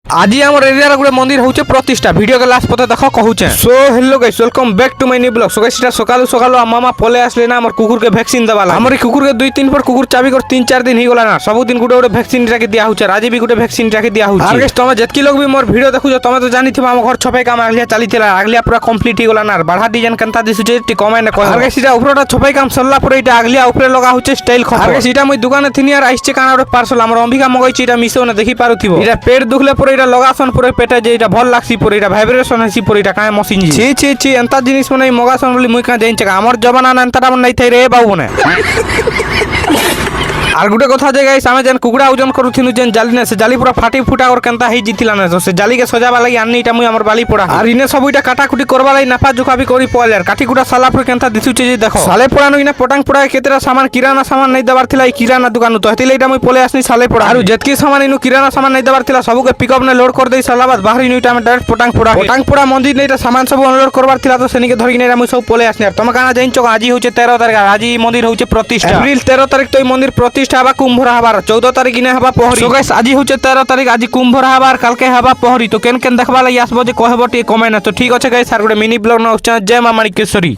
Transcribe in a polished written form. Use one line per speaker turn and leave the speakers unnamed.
আজি আমার এরিয়ার গোটে মন্দির হচ্ছে প্রতিষ্ঠা ভিডিও কে লাস্ট পথে দেখো কহুছে। So hello guys, welcome back to my new blog. So guys এটা সকাল সকাল মামা পলে আসলে না আমার কুকুরকে ভ্যাকসিন দেবা লাগে। আমার কুকুরকে 2-3 পর কুকুর চাবি করে 3-4 দিন হয়ে গলা না, সবদিন গোটে গোটে ভ্যাকসিন রাখি দিয়া হচ্ছে। আজ বি গোটে ভ্যাকসিন রাখি দিয়া হচ্ছে। আর গাইস তুমি যেতকি লোক বি মোর ভিডিও দেখুছ তুমি তো জানিথিবা আমার ঘর ছপাই কাম আগলিয়া চালিଥିଲା, আগলিয়া পুরা কমপ্লিট হয়ে গলা না। আর বাড়া ডিজাইন কেনতা দিছুছে টি কমাই না কয়। আর গাইস এটা উপরটা ছপাই কাম সরলা পরে এটা আগলিয়া উপরে লগা হচ্ছে স্টাইল খপ। আর গাইস এটা মই দোকানে থিনি আর আইছে কানা ওর পার্সেল আমার অম্বিকা মগাইছি, এটা মিশো না দেখি পারুথিব। এটা পেট দুখলে পরে এটা লগাছন পরে পেটে যে এটা ভাল লাগছি পরে এটা ভাইব্রেশন হইছি পরে এটা কায় মশিন ছি ছি ছি এন্তা জিনিস মানে মগাছন বলি মুই কা জাইনছে আমার জবানা না এন্তাটা নাই থাই রে বাবু না। আর গোটে কথা যে গাইস আমি যেন কুকুড়া ওজন করুথিনু যেন জালি না সে জালি পুরা ফাটি ফুটা ওর কেনতা হই জিতিলা না, সে জালিকে সজাবা লাগি আনি এটা মুই আমার বালি পড়া। আর ইনে সব এটা কাটাকুটি করবা লাগি নাফা জুকাবি করি পয়লে আর কাটি কুটা সালা পুরা কেনতা দিছুছে যে দেখো সালে পড়ানো ইনা পটাং পড়া কেতেরা সামান কিরানা সামান নাই দেবার থিলা এই কিরানা দোকান তো হেতিলে এটা মুই পলে আসনি সালে পড়া। আর যেতকি সামান ইনু কিরানা সামান নাই দেবার থিলা সবকে পিকআপ নে লোড করে দেই সালাবাদ বাহরি নিটা আমি ডাইরেক্ট পটাং পড়া মন্দির নেটা সামান সব আনলোড করবার থিলা তো সেনিকে ধরি কিনে আমি সব পলে আসনি। আর তোমা কানা জাইনছো আজি হচ্ছে 13 তারিখ, আজি মন্দির হচ্ছে প্রতিষ্ঠা। এপ্রিল 13 তারিখ তো এই মন্দির প্রতিষ্ঠা বা কুম্ভরা হবার 14 তারিখ ইনে হবা পহরি। সো গাইস আজি হচ্ছে 13 তারিখ, আজি কুম্ভরা হবার কালকে হবা পহরি। তো কেন কেন দেখবা লাগি আসবো যে কহবো টি কমে না। তো ঠিক আছে গাইস আর গোটে মিনি ব্লগ না জয় মা মানিকেশ্বরী।